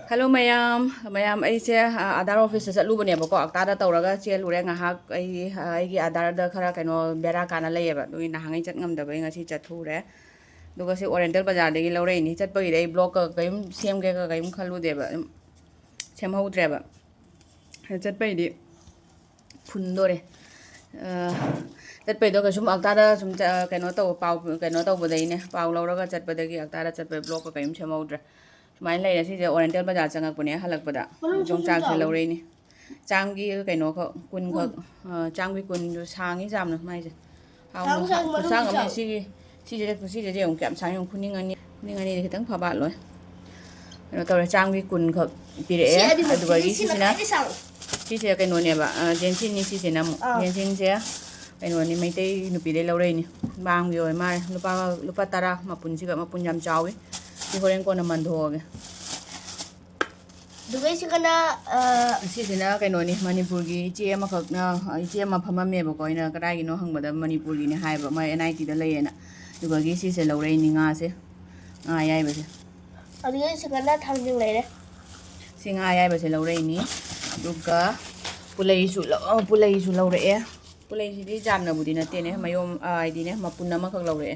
Hello mayam aise Aadhaar office chatlubane bako akta da tawraga chelure ngahak aigi Aadhaar da khara kaino bera kana layeba dui na hangai chat ngam da bai ngasi chathure duga se Oriental Bazar dagi lawre ni chat bai dai block ka kaim semge ka kaim khalu deba sem houdre ba chat bai di phundore chat bai do ka sum akta da sum kaino taw pau kaino taw badai ne pau lawraga chat badagi akta da chat bai block ka kaim sem houdre Main lay sih Oriental Bazar cangak punya halak pada Yongchak selalu ini canggih kayak no kun canggih kun sangi jam no mai sih sang kami jadi yang kiam sang yang kuningan ini kita pabat loh no tahu canggih kun pire ada bagi sih kayak no nih ba jensin ni sih namu jensin sih kayak no nih mai teh nu pire lalu ini bang yo mai lupa tara mapun sih mapun jam cawe di goreng ko naman doge. Dugay si kana Sisina kaino ni Manipur gi iche ama khakna iche ama phamame ba koina kadai gi no hangbada Manipur gi ni haiba mai NIT da layena duga gi sise lawre ni nga se nga yai ba se dugay si kana thangjing lay de singa yai ba se lawre ni duga pulai su lawre e pulai si di jamna budi na te ne mayom ai di ne mapunna ma khak lawre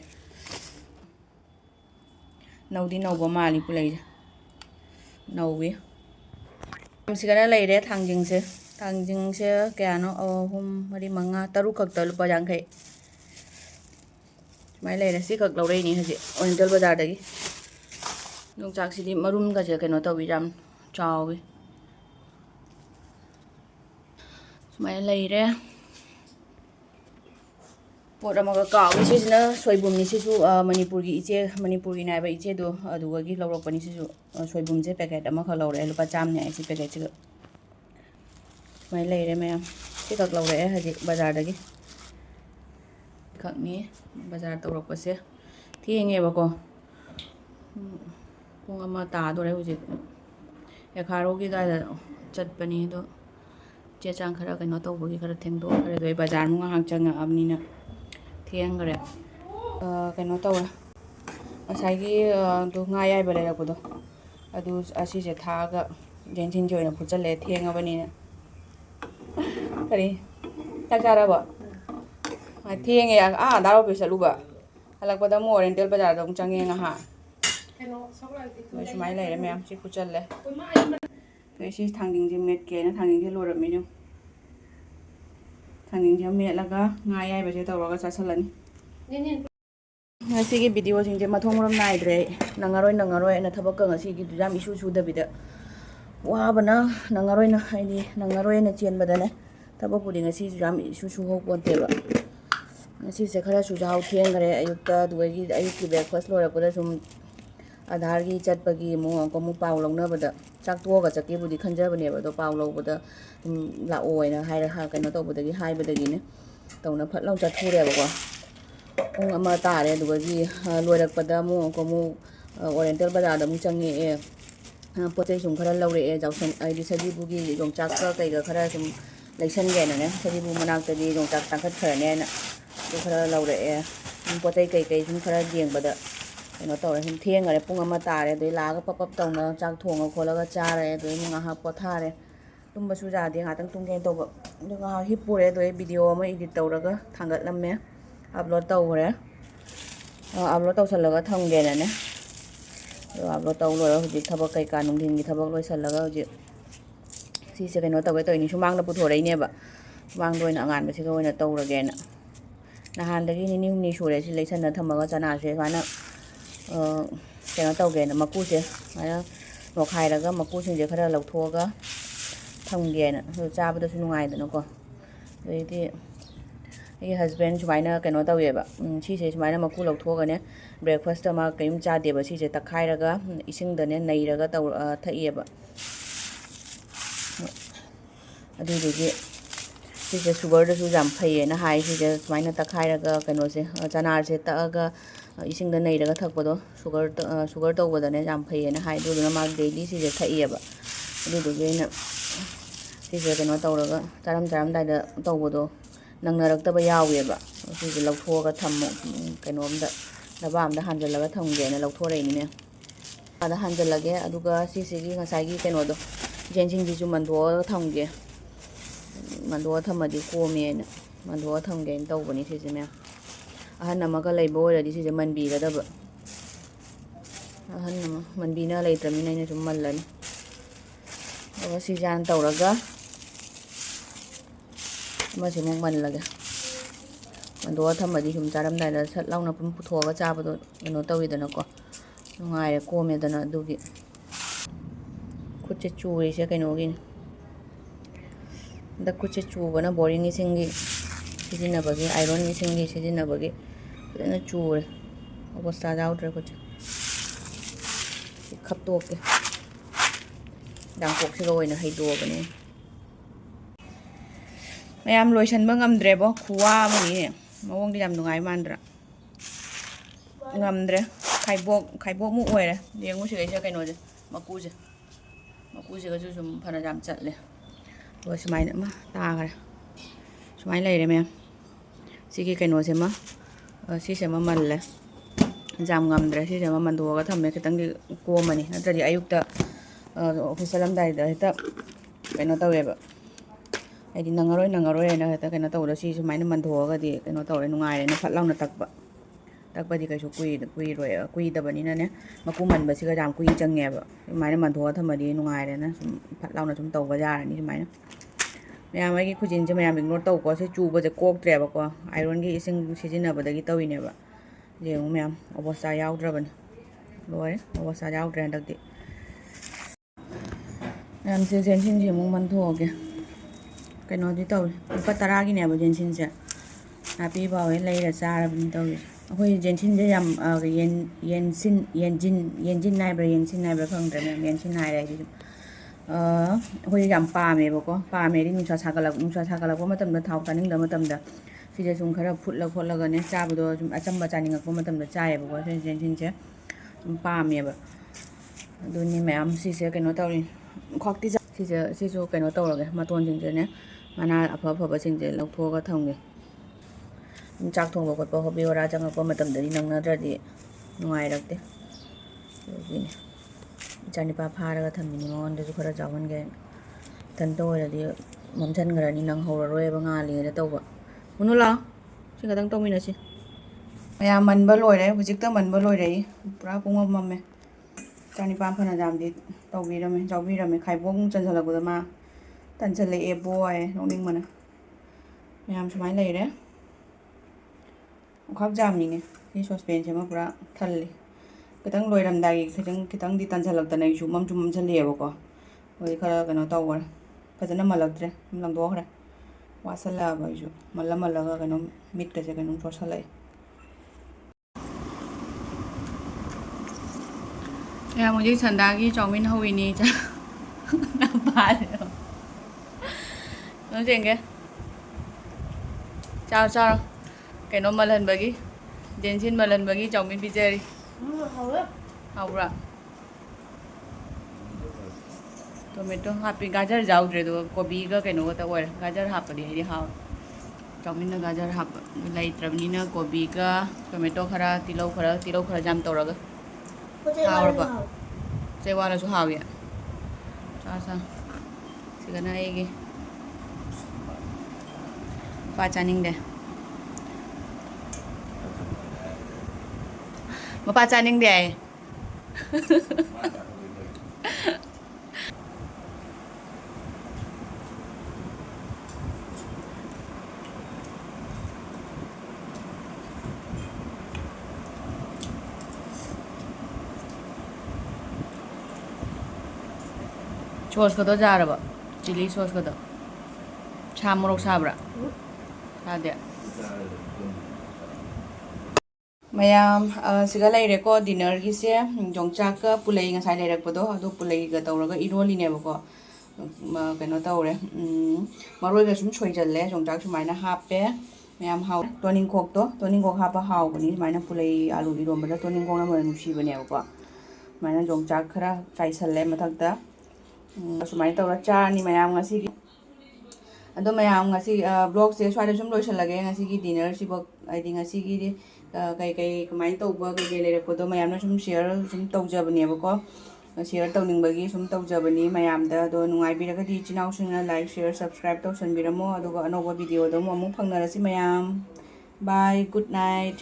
naudi nauba mali pulai nauwi Sigara lay re thangjing se kaya no hum mari manga taru khak ta lupa jangkai mai lay re si khak lawre ni haji Oriental Bazar dagi Yongchak si di marum ka je kano tawi jam chawi mai lay re pot amaga kaw ni sisina soibum ni sisu Manipur gi naiba iche do aduga gi lawrok pani sisu soibum je packet ama kha lawre lupa cham nya si packet chi mai lay re mayam si khak lawre haji bazar dagi khak ni bazar tawrok pase thienge ba ko pung ama ta do re huji ekharo gi da chat pani do che chang khara kaino tawbo gi khara thengdo khare doi bazar mu hang changa amni na thiang gare kaino tawa asai do nga yai ba le ko do adu asi je thaga jenjin jo na phujale thiang abani na kari takara ba thiang ya daro pe salu ba halak pada mo Oriental Bazar dong change nga ha mai lai re mem si khuchalle to si thangjing je met ke na thangjing je lorap me no thangjing je met laga nga yai ba je tawraga chasalani ngasi gi video sing je mathong ram nai dre nangaroi na thabak ka ngasi gi jam isu su da bida wa bana nangaroi na chen badane thabak pudi ngasi jam isu su ho ponte ba ngasi se khara su jaw thieng gare ayukta duagi ayuk ki breakfast lora ko sum Aadhaar gi chat pagi mo ko mu paw longna bada chak to ga chaki budi khanja bane ba do paw lo bada la oi na hai ha ka no to bada gi hai bada gi ne to na phat long chat thu re ba ko pung ama ta re duagi loirak pada mo ko mu Oriental Bazar da mu changi e pochai sum khara lawre e jawsan ai di saji bu gi Yongchak ka kai ga khara sum laisan ge na ne saji bu manak ta di Yongchak tangkhat khara ne na du khara lawre e pochai kai sum khara jeng bada nó tàu là thiên rồi pung ama ta đấy đấy lá cái pop tàu nó trang thuồng nó khô là cái cha đấy đấy nhưng mà học có tha đấy tung bớt suy ra thì hạt tăng tung cái tàu vậy nhưng mà hip pu đấy đấy video mà edit tàu đó cái thằng gật lắm nhé upload tàu đấy upload tàu sẵn là cái thằng gì này nhé rồi upload tàu rồi thì thằng cái cả nông thìn thì thằng rồi sẵn là cái gì thì sẽ cái nó tàu cái tàu này chúng mang nó phụ thuộc đấy nhé bạn mang đôi nặng ngàn cái sẽ cái nó tàu rồi cái nè là hàng đấy cái new new số đấy thì lấy sẵn là thằng mà cái cha nào sẽ phải nè kaya tàu ghé nó mà cú chứ mà nó khai là cái mà cú sinh khá là lộc thua cái thằng ghé nè rồi cha bây giờ xin ngoài nó còn rồi thì cái husband chúng nó cái nó tàu ghé bạn chỉ sẽ chúng nó mà cú lộc thua cái nhé breakfast mà cái cha để bà chỉ sẽ tắc khai ra cái sinh đó này này ra cái tàu thấy bạn đi được chứ chỉ sẽ sugar đó giảm phải nó hay chỉ sẽ chúng nó tắc khai ra cái nó sẽ cha nào sẽ tắc cái ising da nei daga thakpa do sugar to bada ne jam phai na hai do na ma daily si je thai ba du du ge na si je ka no taw ra ga taram dai da taw bodo nang na rak ta ba yaw ye ba si je lok tho ga tham mo ka nom da ba am da han je la ga thong ge na lok tho re ni ne ꯑꯗ ꯍꯥꯟꯖꯜꯂꯒꯦ ꯑꯗꯨꯒ ꯁꯤꯁꯤꯒꯤ ꯉꯁꯥꯏꯒꯤ ꯀꯩꯅꯣꯗꯣ ꯖꯦꯟꯁꯤꯡꯁꯤꯁꯨ ꯃꯟꯊꯣꯛꯑꯒ ꯊꯝꯒꯦ ꯃꯟꯊꯣꯛꯑ ꯊꯝꯃꯗꯤ ꯀꯣꯝꯃꯦꯅ ꯃꯟꯊꯣꯛꯑ ꯊꯝꯒꯦꯅ ꯇꯧꯕꯅꯤ ꯁꯤꯁꯦ ꯃꯌꯥꯝ ꯑꯍꯟ ꯑꯃꯒ ꯂꯩꯕ ꯑꯣꯏꯔꯗꯤ ꯁꯤꯁꯦ ꯃꯟꯕꯤꯒꯗꯕ ꯑꯍꯟ ꯑꯃ ꯃꯟꯕꯤꯅ ꯂꯩꯇ꯭ꯔꯕꯅꯤꯅ ꯑꯩꯅ ꯁꯨꯝ ꯃꯜꯂꯅꯤ ꯑꯗꯨꯒ ꯁꯤꯁꯦ ꯍꯥꯟꯅ ꯇꯧꯔꯒ ꯑꯃꯁꯤꯃꯨꯛ ꯃꯜꯂꯒꯦ ꯃꯟꯊꯣꯛꯑ ꯊꯝꯃꯗꯤ ꯁꯨꯝ ꯆꯥꯔꯝꯗꯥꯏꯗ ꯁꯠ ꯂꯥꯎꯅ ꯄꯨꯡ ꯄꯨꯊꯣꯛꯑꯒ ꯆꯥꯕꯗꯣ ꯀꯩꯅꯣ ꯇꯧꯋꯤꯗꯅꯀꯣ ꯅꯨꯡꯉꯥꯏꯔꯦ ꯀꯣꯝꯃꯦꯗꯅ ꯑꯗꯨꯒꯤ ꯈꯨꯠꯁꯦ ꯆꯨꯔꯤꯁꯦ ꯀꯩꯅꯣꯒꯤꯅꯤ ꯍꯟꯗꯛ ꯈꯨꯠꯁꯦ ꯆꯨꯕꯅ ꯕꯣꯔꯤꯡ ꯏꯁꯤꯡꯒꯤ ꯁꯤꯖꯤꯟꯅꯕꯒꯤ ꯑꯥꯏꯔꯣꯟ ꯏꯁꯤꯡꯒꯤ ꯁꯤꯖꯤꯟꯅꯕꯒꯤ ꯐꯖꯅ ꯆꯨꯔꯦ ꯑꯣꯕꯁꯇꯥ ꯌꯥꯎꯗ꯭ꯔꯦ ꯈꯨꯠꯁꯦ ꯈꯞꯇꯣꯛꯀꯦ ꯌꯥꯡꯀꯣꯛꯁꯤꯒ ꯑꯣꯏꯅ ꯍꯩꯗꯣꯛꯑꯕꯅꯦ ꯃꯌꯥꯝ ꯂꯣꯏꯁꯟꯕ ꯉꯝꯗ꯭ꯔꯦꯕꯣ ꯈꯨꯋꯥ ꯑꯃꯅꯤꯅꯦ ꯃꯑꯣꯡꯗꯤ ꯌꯥꯝ ꯅꯨꯡꯉꯥꯏ ꯃꯥꯟꯗ꯭ꯔꯥ ꯉꯝꯗ꯭ꯔꯦ ꯈꯥꯏꯕꯣꯛꯃꯨꯛ ꯑꯣꯏꯔꯦ ꯌꯦꯡꯉꯨ ꯁꯤꯒꯩꯁꯦ ꯀꯩꯅꯣꯁꯦ ꯃꯀꯨꯁꯤꯒꯁꯨ ꯁꯨꯝ ꯐꯅ ꯌꯥꯝ ꯆꯠꯂꯦ ꯑꯗꯨꯒ ꯁꯨꯃꯥꯏꯅ ꯑꯃ ꯇꯥꯈ꯭ꯔꯦ ꯁꯨꯃꯥꯏꯅ ꯂꯩꯔꯦ ꯃꯌꯥꯝ ꯁꯤꯒꯤ ꯀꯩꯅꯣꯁꯦ ꯑꯃ ꯁꯤꯁꯦ ꯑꯃ ꯃꯜꯂꯦ ꯌꯥꯝ ꯉꯝꯗ꯭ꯔꯦ ꯁꯤꯁꯦ ꯑꯃ ꯃꯟꯊꯣꯛꯑꯒ ꯊꯝꯃꯦ ꯈꯤꯇꯪꯗꯤ ꯀꯣꯝꯃꯅꯤ ꯅꯠꯇ꯭ꯔꯗꯤ ꯑꯌꯨꯛꯇ ꯑꯣꯐꯤꯁ ꯆꯠꯂꯝꯗꯥꯏꯗ ꯍꯦꯛꯇ ꯀꯩꯅꯣ ꯇꯧꯋꯦꯕ ꯍꯥꯏꯗꯤ ꯅꯪꯉꯔꯣꯏꯅ ꯍꯦꯛꯇ ꯀꯩꯅꯣ ꯇꯧꯕꯗꯣ ꯁꯤ ꯁꯨꯃꯥꯏꯅ ꯃꯟꯊꯣꯛꯑꯒꯗꯤ ꯀꯩꯅꯣ ꯇꯧꯔꯦ ꯅꯨꯡꯉꯥꯏꯔꯦꯅ ꯐꯠ ꯂꯥꯎꯅ ꯇꯛꯄꯗꯤ ꯀꯩꯁꯨ ꯀꯨꯏꯗꯕꯅꯤꯅꯅꯦ ꯃꯀꯨ ꯃꯟꯕꯁꯤꯒ ꯌꯥꯝ ꯀꯨꯏ ꯆꯪꯉꯦꯕ ꯁꯨꯃꯥꯏꯅ ꯃꯟꯊꯣꯛꯑ ꯊꯝꯃꯗꯤ ꯅꯨꯡꯉꯥꯏꯔꯦꯅ ꯁꯨꯝ ꯐꯠ ꯂꯥꯎꯅ ꯁꯨꯝ ꯇꯧꯕ ꯌꯥꯔꯅꯤ ꯁꯨꯃꯥꯏꯅ ꯃꯌꯥꯝ ꯑꯩꯒꯤ ꯈꯨꯖꯤꯟꯁꯦ ꯃꯌꯥꯝ ꯏꯒꯅꯣꯔ ꯇꯧꯀꯣ ꯁꯤ ꯆꯨꯕꯁꯦ ꯀꯣꯛꯇ꯭ꯔꯦꯕꯀꯣ ꯑꯥꯏꯔꯣꯟꯒꯤ ꯏꯁꯤꯡ ꯁꯤꯖꯤꯟꯅꯕꯗꯒꯤ ꯇꯧꯔꯤꯅꯦꯕ ꯌꯦꯡꯉꯨ ꯃꯌꯥꯝ ꯑꯣꯕꯁꯇꯥ ꯌꯥꯎꯗ꯭ꯔꯕꯅꯤ ꯂꯣꯏꯔꯦ ꯑꯣꯕꯁꯇꯥ ꯌꯥꯎꯗ꯭ꯔꯦ ꯍꯟꯗꯛꯇꯤ ꯃꯌꯥꯝꯁꯦ ꯖꯦꯟꯁꯤꯟꯁꯦ ꯑꯃꯨꯛ ꯃꯟꯊꯣꯛꯑꯒꯦ ꯀꯩꯅꯣꯗꯤ ꯇꯧꯏ ꯂꯨꯄꯥ 10ꯒꯤꯅꯦꯕ ꯖꯦꯟꯁꯤꯟꯁꯦ ꯅꯥꯄꯤ ꯐꯥꯎꯋꯦ ꯂꯩꯔ ꯆꯥꯔꯕꯅꯤ ꯇꯧꯔꯤꯁꯦ ꯑꯩꯈꯣꯏ ꯖꯦꯟꯁꯤꯟꯁꯦ ꯌꯥꯝ ꯌꯦꯟꯖꯤꯟ ꯍꯥꯏꯕ꯭ꯔꯥ ꯈꯪꯗ꯭ꯔꯦ ꯃꯌꯥꯝ ꯌꯦꯟꯁꯤꯟ ꯍꯥꯏꯔꯦ ꯑꯩꯗꯤ ꯁꯨꯝ ꯑꯩꯈꯣꯏ ꯌꯥꯝ ꯄꯥꯝꯃꯦꯕꯀꯣ ꯄꯥꯝꯃꯦꯗꯤ ꯅꯨꯡꯁꯥ ꯁꯥꯒꯠꯂꯛꯄ ꯃꯇꯝꯗ ꯊꯥꯎ ꯆꯥꯅꯤꯡꯗꯕ ꯃꯇꯝꯗ ꯁꯤꯁꯦ ꯁꯨꯝ ꯈꯔ ꯐꯨꯠꯂ ꯈꯣꯠꯂꯒꯅꯦ ꯆꯥꯕꯗꯣ ꯁꯨꯝ ꯑꯆꯝꯕ ꯆꯥꯅꯤꯡꯉꯛꯄ ꯃꯇꯝꯗ ꯆꯥꯏꯌꯦꯕꯀꯣ ꯁꯤ ꯖꯦꯟꯁꯤꯟꯁꯦ ꯁꯨꯝ ꯄꯥꯝꯃꯦꯕ ꯑꯗꯨꯅꯤ ꯃꯌꯥꯝ ꯁꯤꯁꯦ ꯀꯩꯅꯣ ꯇꯧꯔꯤ ꯈ꯭ꯋꯥꯛꯇꯤ ꯁꯤꯁꯨ ꯀꯩꯅꯣ ꯇꯧꯔꯒꯦ ꯃꯇꯣꯟꯁꯤꯡꯁꯦꯅꯦ ꯃꯅꯥ ꯑꯐꯕꯁꯤꯡꯁꯦ ꯂꯧꯊꯣꯛꯑꯒ ꯊꯝꯒꯦ ꯆꯥꯛ ꯊꯣꯡꯕ ꯈꯣꯠꯄ ꯍꯣꯕꯤ ꯍꯣꯔꯥ ꯆꯪꯉꯛꯄ ꯃꯇꯝꯗꯗꯤ ꯅꯪꯅꯗ꯭ꯔꯗꯤ ꯅꯨꯡꯉꯥꯏꯔꯛꯇꯦ ꯑꯗꯨꯒꯤꯅꯦ ꯏꯆꯥꯅꯤꯄꯥ ꯐꯥꯔꯒ ꯊꯝꯃꯤꯅꯤ ꯃꯉꯣꯟꯗꯁꯨ ꯈꯔ ꯆꯥꯎꯍꯟꯒꯦ ꯏꯊꯟꯇ ꯑꯣꯏꯔꯗꯤ ꯃꯝꯁꯤꯟꯈ꯭ꯔꯅꯤ ꯅꯪꯍꯧꯔꯔꯣꯏꯕ ꯉꯥꯜꯂꯤꯉꯩꯗ ꯇꯧꯕ ꯃꯨꯅꯨ ꯂꯥꯛꯑꯣ ꯁꯤ ꯈꯛꯇꯪ ꯇꯧꯃꯤꯟꯅꯁꯤ ꯃꯌꯥꯝ ꯃꯟꯕ ꯂꯣꯏꯔꯦ ꯍꯧꯖꯤꯛꯇ ꯃꯟꯕ ꯂꯣꯏꯔꯛꯏ ꯄꯨꯔꯥ ꯄꯨꯡꯃꯝ ꯃꯝꯃꯦ ꯏꯆꯥꯅꯤꯄꯥ ꯐꯅꯌꯥꯝꯗꯤ ꯆꯥꯎꯕꯤꯔꯝꯃꯦ ꯈꯥꯏꯕꯣꯛꯃꯨꯛ ꯆꯟꯁꯤꯜꯂꯛꯄꯗ ꯃꯥ ꯇꯟꯁꯤꯜꯂꯛꯑꯦ ꯕꯣꯏ ꯅꯣꯛꯅꯤꯡꯕꯅ ꯃꯌꯥꯝ ꯁꯨꯃꯥꯏꯅ ꯂꯩꯔꯦ ꯑꯣꯈꯥꯛ ꯖꯥꯝꯅꯤꯡꯉꯦ ꯁꯤ ꯁꯣꯁꯄꯦꯟꯁꯦ ꯑꯃ ꯄꯨꯔꯥ ꯊꯜꯂꯤ ꯈꯤꯇꯪ ꯂꯣꯏꯔꯝꯗꯥꯏꯒꯤ ꯈꯤꯇꯪꯗꯤ ꯇꯟꯁꯤꯜꯂꯛꯇꯅ ꯑꯩꯁꯨ ꯃꯝꯁꯤꯜꯂꯛꯑꯦꯕꯀꯣ ꯍꯧꯖꯤꯛ ꯈꯔ ꯀꯩꯅꯣ ꯇꯧꯈ꯭ꯔꯦ ꯐꯖꯅ ꯃꯜꯂꯛꯇ꯭ꯔꯦ ꯂꯪꯊꯣꯛꯈ꯭ꯔꯦ ꯋꯥꯠꯁꯜꯂꯛꯑꯕ ꯑꯩꯁꯨ ꯃꯜꯂꯒ ꯀꯩꯅꯣꯝ ꯃꯤꯠꯀꯁꯦ ꯀꯩꯅꯣꯝ ꯆꯣꯠꯁꯜꯂꯛꯑꯦ ꯃꯌꯥꯝ ꯍꯧꯖꯤꯛ ꯁꯟꯗꯥꯒꯤ ꯆꯧꯃꯤꯟ ꯍꯧꯋꯤꯅꯤ ꯏꯆꯥ ꯄꯥꯜꯂꯦ ꯅꯪ ꯆꯦꯡꯒꯦ ꯆꯥꯔꯣ ꯀꯩꯅꯣ ꯃꯜꯍꯟꯕꯒꯤ ꯖꯦꯟꯁꯤꯟ ꯃꯜꯍꯟꯕꯒꯤ ꯆꯧꯃꯤꯟ ꯄꯤꯖꯔꯤ ꯍꯥꯎꯕ꯭ꯔꯥ ꯇꯣꯃꯦꯇꯣ ꯍꯥꯞꯄꯤ ꯒꯥꯖꯔ ꯌꯥꯎꯗ꯭ꯔꯦ ꯑꯗꯨꯒ ꯀꯣꯕꯤꯒ ꯀꯩꯅꯣꯒꯇ ꯑꯣꯏꯔꯦ ꯒꯥꯖꯔ ꯍꯥꯞꯄꯗꯤ ꯑꯩꯗꯤ ꯍꯥꯎꯋꯦ ꯆꯧꯃꯤꯟꯅ ꯒꯥꯖꯔ ꯍꯥꯞꯄ ꯂꯩꯇ꯭ꯔꯕꯅꯤꯅ ꯀꯣꯕꯤꯒ ꯇꯣꯃꯦꯇꯣ ꯈꯔ ꯇꯤꯜꯍꯧ ꯈꯔ ꯌꯥꯝ ꯇꯧꯔꯒ ꯍꯥꯎꯔꯕ ꯆꯩꯋꯥꯜꯂꯁꯨ ꯍꯥꯎꯏ ꯆꯥ ꯁꯤꯒꯅ ꯑꯩꯒꯤ ꯄꯥ ꯆꯥꯅꯤꯡꯗꯦ ꯃꯄꯥ ꯆꯥꯅꯤꯡꯗꯦ ꯍꯥꯏꯌꯦ ꯁꯣꯁꯀꯗꯣ ꯆꯥꯔꯕ ꯆꯤꯂꯤ ꯁꯣꯁꯀꯗꯣ ꯁꯥ ꯃꯣꯔꯣꯛ ꯁꯥꯕ꯭ꯔꯥ ꯁꯥꯗꯦ ꯃꯌꯥꯝ ꯁꯤꯒ ꯂꯩꯔꯦꯀꯣ ꯗꯤꯅꯔꯒꯤꯁꯦ ꯌꯣꯡꯆꯥꯛꯀ ꯄꯨꯂꯩ ꯉꯁꯥꯏ ꯂꯩꯔꯛꯄꯗꯣ ꯑꯗꯣ ꯄꯨꯂꯩꯒ ꯇꯧꯔꯒ ꯏꯔꯣꯜꯂꯤꯅꯦꯕꯀꯣ ꯀꯩꯅꯣ ꯇꯧꯔꯦ ꯃꯔꯣꯏꯒ ꯁꯨꯝ ꯁꯣꯏꯖꯜꯂꯦ ꯌꯣꯡꯆꯥꯛ ꯁꯨꯃꯥꯏꯅ ꯍꯥꯞꯄꯦ ꯃꯌꯥꯝ ꯍꯥꯎ ꯇꯣꯅꯤꯡꯈꯣꯛ ꯍꯥꯞꯄ ꯍꯥꯎꯕꯅꯤ ꯁꯨꯃꯥꯏꯅ ꯄꯨꯂꯩ ꯑꯥꯂꯨ ꯏꯔꯣꯟꯕꯗ ꯇꯣꯅꯤꯡꯈꯣꯛꯅ ꯃꯅꯝ ꯅꯨꯡꯁꯤꯕꯅꯦꯕꯀꯣ ꯁꯨꯃꯥꯏꯅ ꯌꯣꯡꯆꯥꯛ ꯈꯔ ꯆꯥꯏꯁꯜꯂꯦ ꯃꯊꯛꯇ ꯁꯨꯃꯥꯏꯅ ꯇꯧꯔ ꯆꯥꯔꯅꯤ ꯃꯌꯥꯝ ꯉꯁꯤꯒꯤ ꯑꯗꯣ ꯃꯌꯥꯝ ꯉꯁꯤ ꯕ꯭ꯂꯣꯒꯁꯦ ꯁ꯭ꯋꯥꯏꯗ ꯁꯨꯝ ꯂꯣꯏꯁꯤꯜꯂꯒꯦ ꯉꯁꯤꯒꯤ ꯗꯤꯅꯔꯁꯤꯐꯥꯎ ꯍꯥꯏꯗꯤ ꯉꯁꯤꯒꯤꯗꯤ ꯀꯩ ꯀꯃꯥꯏꯅ ꯇꯧꯕ ꯀꯩ ꯂꯩꯔꯛꯄꯗꯣ ꯃꯌꯥꯝꯅ ꯁꯨꯝ ꯁꯤꯌꯔ ꯁꯨꯝ ꯇꯧꯖꯕꯅꯦꯕꯀꯣ ꯁꯤꯌꯔ ꯇꯧꯅꯤꯡꯕꯒꯤ ꯁꯨꯝ ꯇꯧꯖꯕꯅꯤ ꯃꯌꯥꯝꯗ ꯑꯗꯣ ꯅꯨꯡꯉꯥꯏꯕꯤꯔꯒꯗꯤ ꯏꯆꯤꯜ ꯏꯅꯥꯎꯁꯤꯡꯅ ꯂꯥꯏꯛ ꯁꯤꯌꯔ ꯁꯕꯁꯀ꯭ꯔꯥꯏꯕ ꯇꯧꯁꯟꯕꯤꯔꯝꯃꯣ ꯑꯗꯨꯒ ꯑꯅꯧꯕ ꯚꯤꯗꯤꯑꯣꯗ ꯑꯃꯨꯛ ꯐꯪꯅꯔꯁꯤ ꯃꯌꯥꯝ ꯕꯥꯏ ꯒꯨꯗ ꯅꯥꯏꯠ